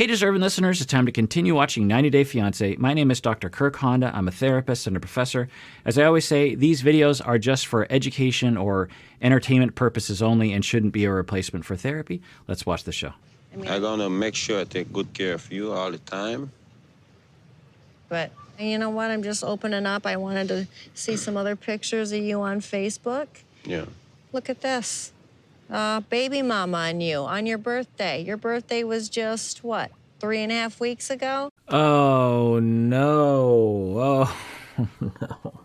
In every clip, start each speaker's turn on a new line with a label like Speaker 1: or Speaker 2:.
Speaker 1: Hey, deserving listeners, it's time to continue watching 90 Day Fiancé. My name is Dr. Kirk Honda. I'm a therapist and a professor. As I always say, these videos are just for education or entertainment purposes only and shouldn't be a replacement for therapy. Let's watch the show.
Speaker 2: I'm gonna make sure I take good care of you all the time.
Speaker 3: But you know what? I'm just opening up. I wanted to see some other pictures of you on Facebook.
Speaker 2: Yeah.
Speaker 3: Look at this. Baby mama and you on your birthday. Your birthday was just, what, 3.5 weeks ago?
Speaker 1: Oh, no. Oh, no.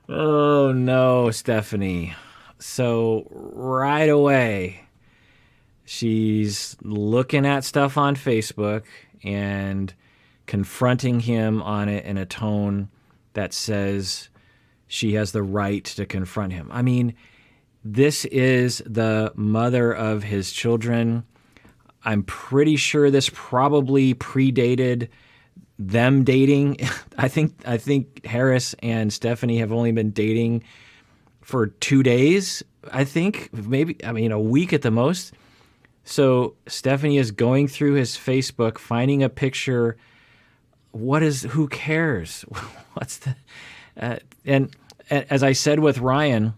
Speaker 1: Oh, no, Stephanie. So right away, she's looking at stuff on Facebook and confronting him on it in a tone that says she has the right to confront him. I mean, this is the mother of his children. I'm pretty sure this probably predated them dating. I think Harris and Stephanie have only been dating for 2 days. I think maybe, a week at the most. So Stephanie is going through his Facebook, finding a picture. Who cares? What's the, and as I said with Ryan,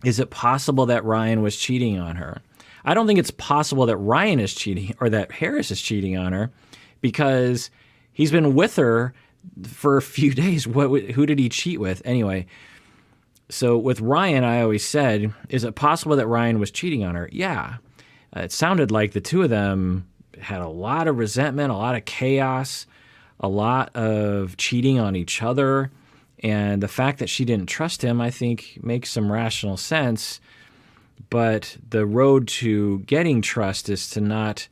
Speaker 1: is it possible that Ryan was cheating on her? I don't think it's possible that Ryan is cheating or that Harris is cheating on her because he's been with her for a few days. Who did he cheat with? Anyway, so with Ryan, I always said, is it possible that Ryan was cheating on her? Yeah. It sounded like the two of them had a lot of resentment, a lot of chaos, a lot of cheating on each other. And the fact that she didn't trust him, I think, makes some rational sense. But the road to getting trust is to not,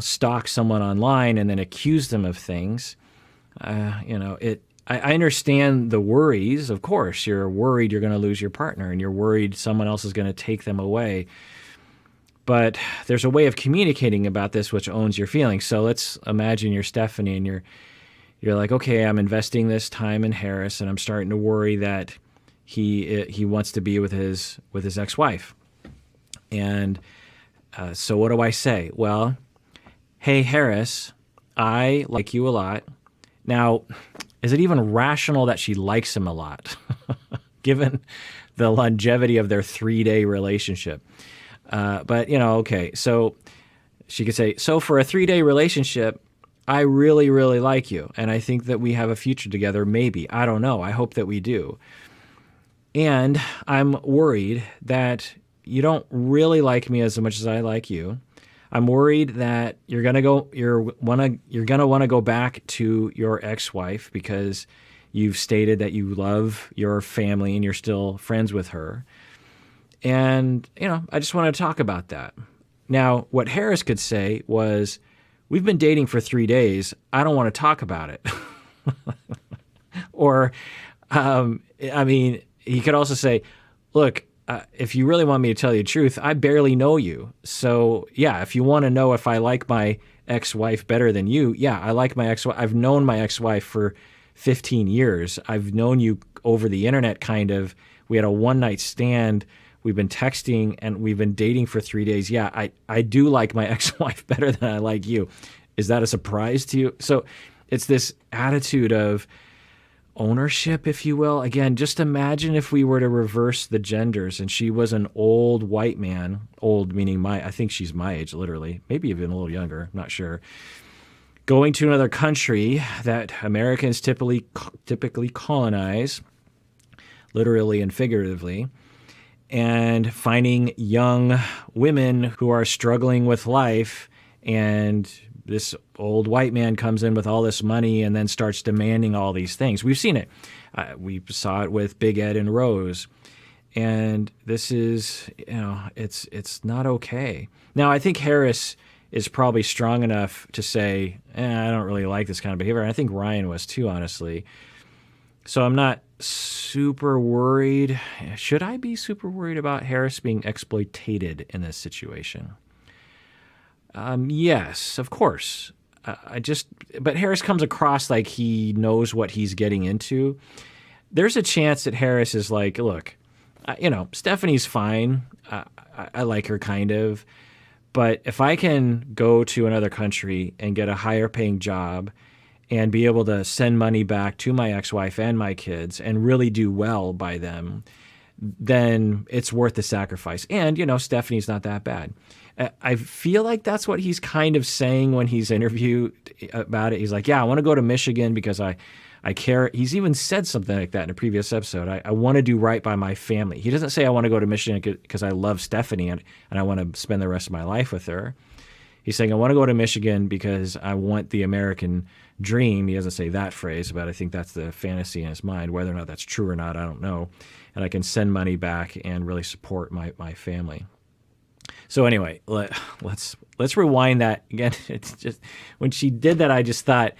Speaker 1: stalk someone online and then accuse them of things. I understand the worries. Of course, you're worried you're going to lose your partner, and you're worried someone else is going to take them away. But there's a way of communicating about this which owns your feelings. So let's imagine you're Stephanie, and you're like, okay, I'm investing this time in Harris, and I'm starting to worry that he wants to be with his ex-wife. And so what do I say? Well, hey, Harris, I like you a lot. Now, is it even rational that she likes him a lot, given the longevity of their 3-day relationship? But, okay, so she could say, so for a 3-day relationship, I really, really like you, and I think that we have a future together, maybe. I don't know. I hope that we do. And I'm worried that you don't really like me as much as I like you. I'm worried that you're gonna want to go back to your ex-wife because you've stated that you love your family and you're still friends with her. And, I just want to talk about that. Now, what Harris could say was, we've been dating for 3 days. I don't want to talk about it. Or, he could also say, look, if you really want me to tell you the truth, I barely know you. So, yeah, if you want to know if I like my ex-wife better than you, yeah, I like my ex-wife. I've known my ex-wife for 15 years. I've known you over the internet, kind of. We had a one-night stand. We've been texting, and we've been dating for 3 days. Yeah, I do like my ex-wife better than I like you. Is that a surprise to you? So it's this attitude of ownership, if you will. Again, just imagine if we were to reverse the genders and she was an old white man, old meaning I think she's my age, literally, maybe even a little younger, I'm not sure, going to another country that Americans typically colonize, literally and figuratively, and finding young women who are struggling with life, and this old white man comes in with all this money and then starts demanding all these things. We've seen it. We saw it with Big Ed and Rose. And this is, it's not okay. Now, I think Harris is probably strong enough to say, I don't really like this kind of behavior. And I think Ryan was too, honestly. So I'm not super worried. Should I be super worried about Harris being exploited in this situation? Yes, of course. But Harris comes across like he knows what he's getting into. There's a chance that Harris is like, look, Stephanie's fine. I like her kind of. But if I can go to another country and get a higher paying job and be able to send money back to my ex-wife and my kids and really do well by them, then it's worth the sacrifice. And, Stephanie's not that bad. I feel like that's what he's kind of saying when he's interviewed about it. He's like, yeah, I want to go to Michigan because I care. He's even said something like that in a previous episode. I want to do right by my family. He doesn't say I want to go to Michigan because I love Stephanie and I want to spend the rest of my life with her. He's saying I want to go to Michigan because I want the American dream. He doesn't say that phrase, but I think that's the fantasy in his mind. Whether or not that's true or not, I don't know. And I can send money back and really support my family. So anyway, let's rewind that again. It's just when she did that, I just thought,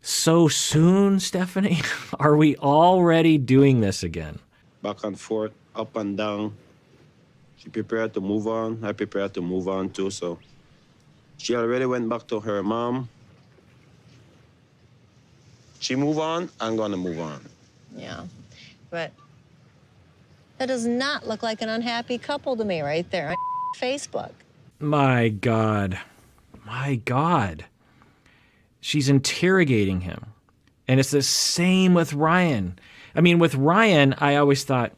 Speaker 1: so soon, Stephanie? Are we already doing this again?
Speaker 2: Back and forth, up and down. She prepared to move on. I prepared to move on too. So she already went back to her mom. She move on, I'm gonna move on.
Speaker 3: Yeah, but that does not look like an unhappy couple to me right there on Facebook.
Speaker 1: My God. She's interrogating him. And it's the same with Ryan. I mean, with Ryan, I always thought,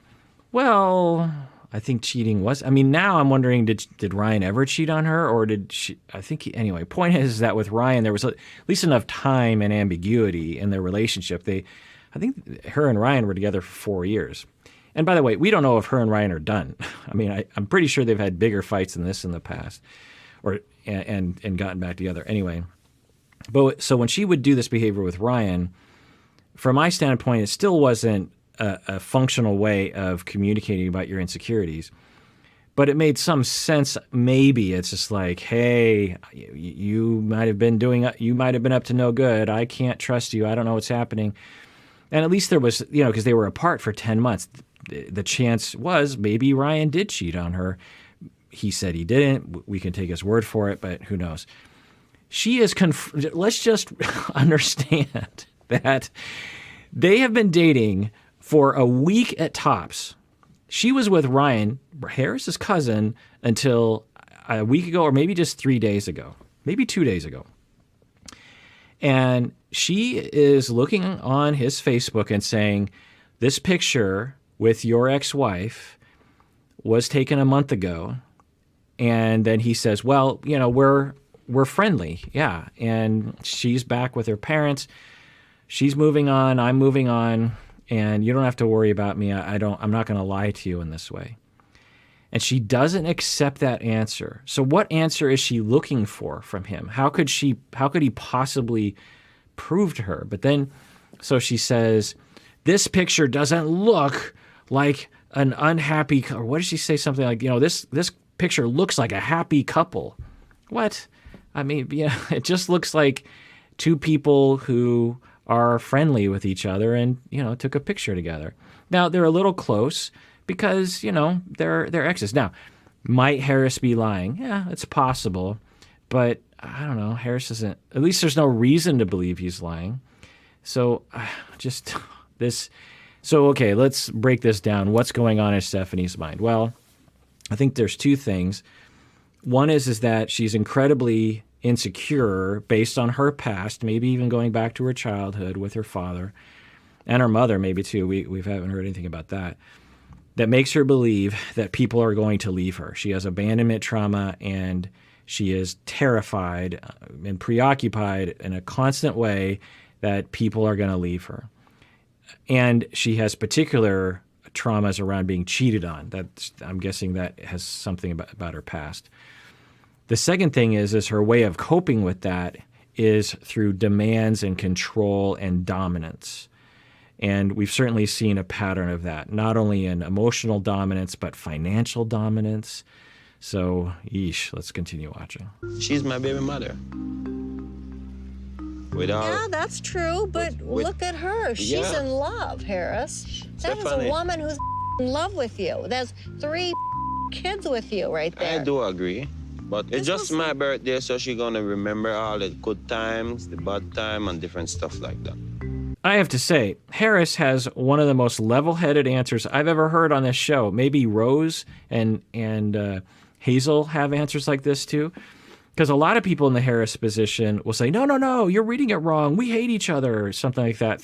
Speaker 1: well, I think cheating was. I mean, now I'm wondering, did Ryan ever cheat on her, or did she? I think anyway. Point is that with Ryan, there was at least enough time and ambiguity in their relationship. I think her and Ryan were together for 4 years. And by the way, we don't know if her and Ryan are done. I mean, I'm pretty sure they've had bigger fights than this in the past, and gotten back together. Anyway, but so when she would do this behavior with Ryan, from my standpoint, it still wasn't a functional way of communicating about your insecurities. But it made some sense. Maybe it's just like, hey, you might have been up to no good. I can't trust you. I don't know what's happening. And at least there was, because they were apart for 10 months, the chance was maybe Ryan did cheat on her. He said he didn't. We can take his word for it, but who knows? She is, let's just understand that they have been dating for a week at tops. She was with Ryan, Harris's cousin, until a week ago, or maybe just 3 days ago, maybe 2 days ago. And she is looking on his Facebook and saying, this picture with your ex-wife was taken a month ago. And then he says, well, we're friendly. Yeah. And she's back with her parents. She's moving on. I'm moving on. And you don't have to worry about me. I'm not going to lie to you in this way. And she doesn't accept that answer. So what answer is she looking for from him? How could he possibly prove to her? But then, so she says, this picture doesn't look like an unhappy, or what did she say? Something like, this picture looks like a happy couple. What? I mean, it just looks like two people who are friendly with each other and, took a picture together. Now, they're a little close because, they're exes. Now, might Harris be lying? Yeah, it's possible. But I don't know. Harris isn't, at least there's no reason to believe he's lying. So okay, let's break this down. What's going on in Stephanie's mind? Well, I think there's two things. One is that she's incredibly insecure based on her past, maybe even going back to her childhood with her father and her mother, maybe too. We haven't heard anything about that. That makes her believe that people are going to leave her. She has abandonment trauma, and she is terrified and preoccupied in a constant way that people are going to leave her. And she has particular traumas around being cheated on. I'm guessing that has something about her past. The second thing is her way of coping with that is through demands and control and dominance. And we've certainly seen a pattern of that, not only in emotional dominance, but financial dominance. So, let's continue watching.
Speaker 2: She's my baby mother.
Speaker 3: Yeah, that's true, but look at her. She's in love, Harris. That is a woman who's in love with you. There's 3 kids with you right there.
Speaker 2: I do agree. But it's just my birthday, so she's going to remember all the good times, the bad time, and different stuff like that.
Speaker 1: I have to say, Harris has one of the most level-headed answers I've ever heard on this show. Maybe Rose and Hazel have answers like this too? Because a lot of people in the Harris position will say, no, you're reading it wrong. We hate each other, or something like that.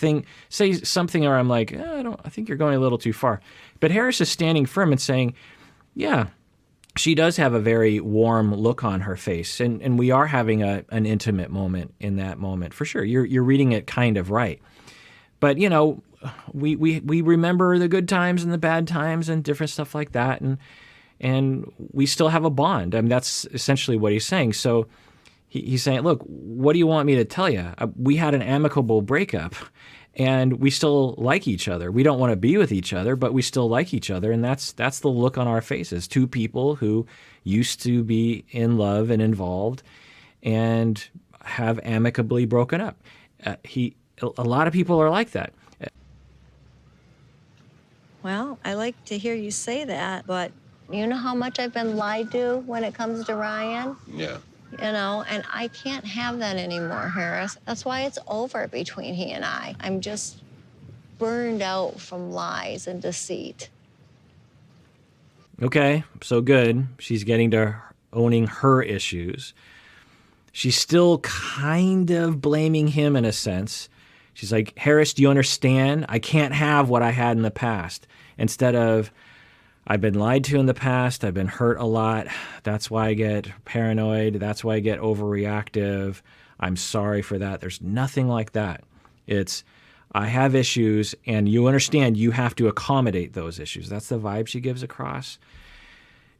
Speaker 1: Say something where I'm like, I think you're going a little too far. But Harris is standing firm and saying, yeah, she does have a very warm look on her face. And we are having an intimate moment in that moment, for sure. You're reading it kind of right. But, we remember the good times and the bad times and different stuff like that. And we still have a bond. I mean, that's essentially what he's saying. So he's saying, look, what do you want me to tell you? We had an amicable breakup, and we still like each other. We don't want to be with each other, but we still like each other. And that's the look on our faces. Two people who used to be in love and involved and have amicably broken up. A lot of people are like that.
Speaker 3: Well, I like to hear you say that, but you know how much I've been lied to when it comes to Ryan?
Speaker 2: Yeah.
Speaker 3: And I can't have that anymore, Harris. That's why it's over between he and I. I'm just burned out from lies and deceit.
Speaker 1: Okay, so good. She's getting to owning her issues. She's still kind of blaming him in a sense. She's like, Harris, do you understand? I can't have what I had in the past. Instead of, I've been lied to in the past. I've been hurt a lot. That's why I get paranoid. That's why I get overreactive. I'm sorry for that. There's nothing like that. It's, I have issues, and you understand you have to accommodate those issues. That's the vibe she gives across.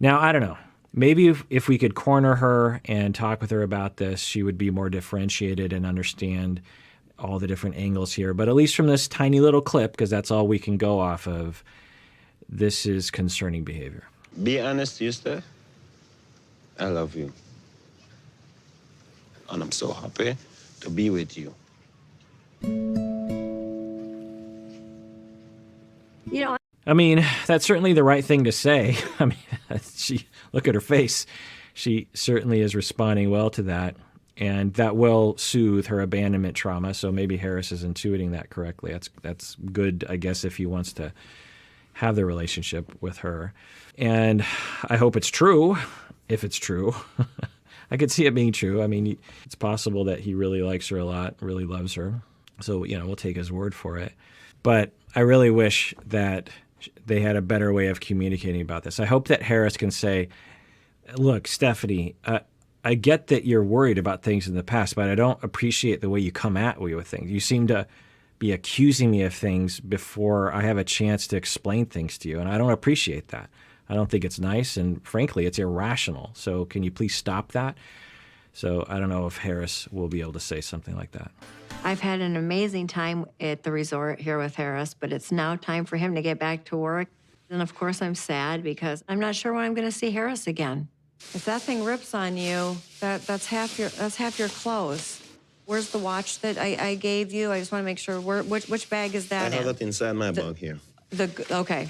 Speaker 1: Now, I don't know. Maybe if we could corner her and talk with her about this, she would be more differentiated and understand all the different angles here. But at least from this tiny little clip, because that's all we can go off of, this is concerning behavior.
Speaker 2: Be honest, you, Steph. I love you. And I'm so happy to be with you.
Speaker 1: I mean, that's certainly the right thing to say. I mean, look at her face. She certainly is responding well to that. And that will soothe her abandonment trauma. So maybe Harris is intuiting that correctly. That's good, I guess, if he wants to have the relationship with her. And I hope it's true, if it's true. I could see it being true. I mean, it's possible that he really likes her a lot, really loves her. So, we'll take his word for it. But I really wish that they had a better way of communicating about this. I hope that Harris can say, look, Stephanie, I get that you're worried about things in the past, but I don't appreciate the way you come at me with things. You seem to be accusing me of things before I have a chance to explain things to you, and I don't appreciate that. I don't think it's nice, and frankly, it's irrational. So can you please stop that? So I don't know if Harris will be able to say something like that.
Speaker 4: I've had an amazing time at the resort here with Harris, but it's now time for him to get back to work. And of course, I'm sad because I'm not sure when I'm going to see Harris again. If that thing rips on you, that's half your clothes. Where's the watch that I gave you? I just want to make sure. Which bag is that
Speaker 2: I have
Speaker 4: in?
Speaker 2: that inside my bag here.
Speaker 4: Okay.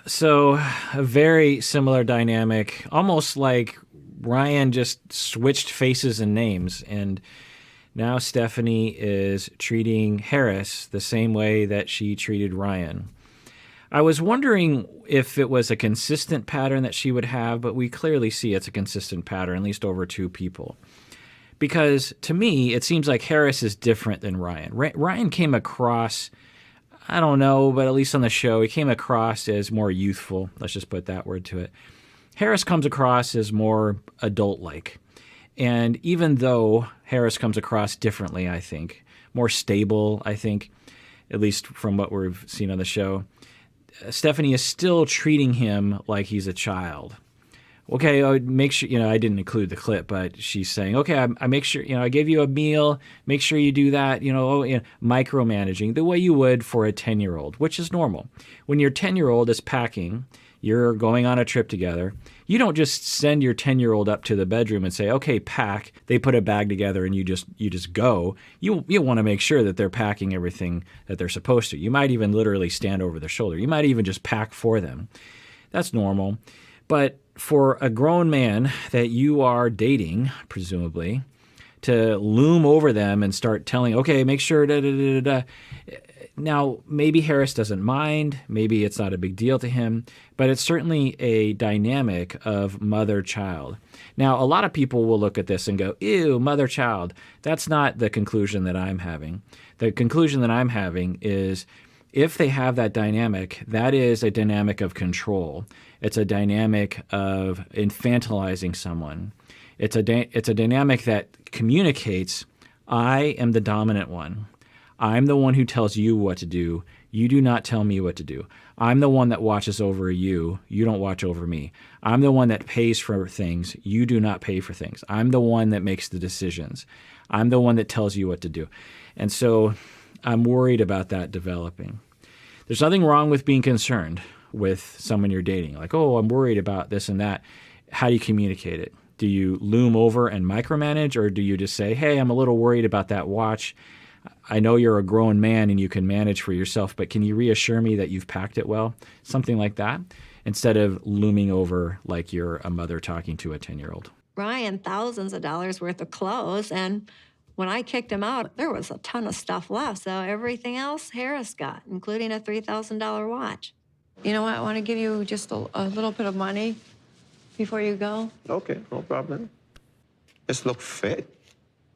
Speaker 1: So a very similar dynamic, almost like Ryan just switched faces and names, and now Stephanie is treating Harris the same way that she treated Ryan. I was wondering if it was a consistent pattern that she would have, but we clearly see it's a consistent pattern, at least over two people. Because to me, it seems like Harris is different than Ryan. Ryan came across, I don't know, but at least on the show, he came across as more youthful. Let's just put that word to it. Harris comes across as more adult-like. And even though Harris comes across differently, I think, more stable, I think, at least from what we've seen on the show, Stephanie is still treating him like he's a child. Okay, I would make sure, I didn't include the clip, but she's saying, okay, I make sure, I gave you a meal, make sure you do that, micromanaging the way you would for a 10-year-old, which is normal. When your 10-year-old is packing, you're going on a trip together, you don't just send your 10-year-old up to the bedroom and say, okay, pack. They put a bag together and you just go. You want to make sure that they're packing everything that they're supposed to. You might even literally stand over their shoulder. You might even just pack for them. That's normal. But for a grown man that you are dating, presumably, to loom over them and start telling, okay, make sure, da, da, da, da, da. Now, maybe Harris doesn't mind. Maybe it's not a big deal to him, but it's certainly a dynamic of mother-child. Now, a lot of people will look at this and go, ew, mother-child. That's not the conclusion that I'm having. The conclusion that I'm having is if they have that dynamic, that is a dynamic of control. It's a dynamic of infantilizing someone. It's a dynamic that communicates, I am the dominant one. I'm the one who tells you what to do. You do not tell me what to do. I'm the one that watches over you. You don't watch over me. I'm the one that pays for things. You do not pay for things. I'm the one that makes the decisions. I'm the one that tells you what to do. And so I'm worried about that developing. There's nothing wrong with being concerned with someone you're dating. Like, oh, I'm worried about this and that. How do you communicate it? Do you loom over and micromanage, or do you just say, hey, I'm a little worried about that watch. I know you're a grown man and you can manage for yourself, but can you reassure me that you've packed it well? Something like that, instead of looming over like you're a mother talking to a 10-year-old.
Speaker 4: Ryan, thousands of dollars worth of clothes, and when I kicked him out, there was a ton of stuff left. So everything else Harris got, including a $3,000 watch. You know what? I want to give you just a little bit of money before you go.
Speaker 2: Okay, no problem. This look fit.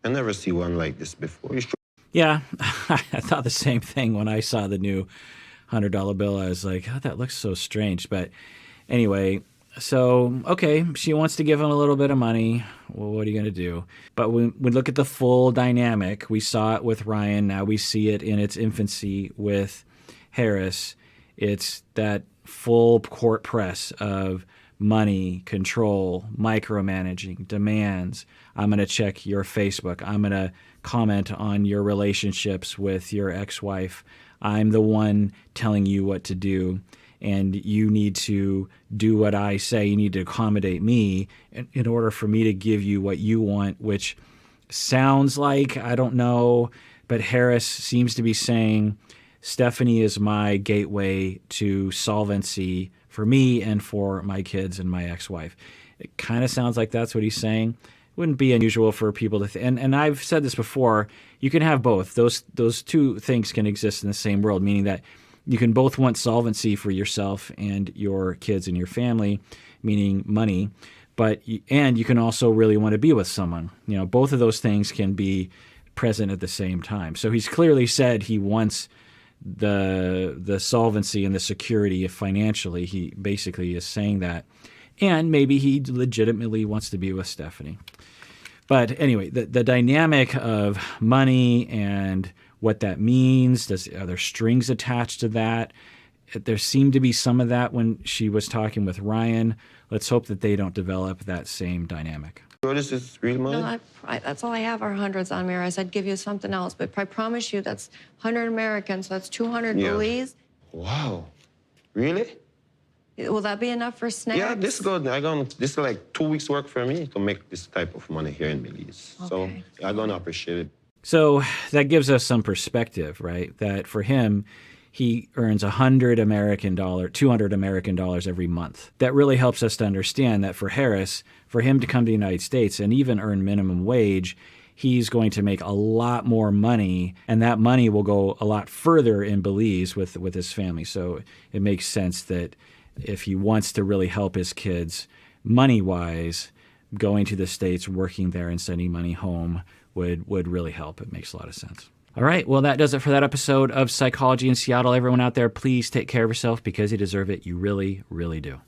Speaker 2: I never see one like this before. You sure?
Speaker 1: Yeah, I thought the same thing when I saw the new $100 bill. I was like, oh, that looks so strange. But anyway, so, okay, she wants to give him a little bit of money. Well, what are you going to do? But when we look at the full dynamic, we saw it with Ryan. Now we see it in its infancy with Harris. It's that full court press of money, control, micromanaging, demands. I'm going to check your Facebook. I'm going to comment on your relationships with your ex-wife. I'm the one telling you what to do, and you need to do what I say. You need to accommodate me in order for me to give you what you want, which sounds like, I don't know, but Harris seems to be saying, Stephanie is my gateway to solvency for me and for my kids and my ex-wife. It kind of sounds like that's what he's saying. Wouldn't be unusual for people to and I've said this before, you can have both. Those two things can exist in the same world, meaning that you can both want solvency for yourself and your kids and your family, meaning money, and you can also really want to be with someone. You know, both of those things can be present at the same time. So he's clearly said he wants the solvency and the security financially. He basically is saying that. And maybe he legitimately wants to be with Stephanie. But anyway, the dynamic of money and what that means, are there strings attached to that? There seemed to be some of that when she was talking with Ryan. Let's hope that they don't develop that same dynamic.
Speaker 2: So this is real money?
Speaker 4: No, that's all I have are hundreds on me. Or I said give you something else, but I promise you that's 100 Americans, so that's 200 Belize.
Speaker 2: Wow. Really?
Speaker 4: Will that be enough for snacks?
Speaker 2: Yeah, this is good. This is like 2 weeks' work for me to make this type of money here in Belize.
Speaker 4: Okay.
Speaker 2: So I'm going to appreciate it.
Speaker 1: So that gives us some perspective, right? That for him, he earns $200 American dollars every month. That really helps us to understand that for Harris, for him to come to the United States and even earn minimum wage, he's going to make a lot more money, and that money will go a lot further in Belize with his family. So it makes sense that if he wants to really help his kids money-wise, going to the States, working there, and sending money home would really help. It makes a lot of sense. All right, well, that does it for that episode of Psychology in Seattle. Everyone out there, please take care of yourself because you deserve it. You really, really do.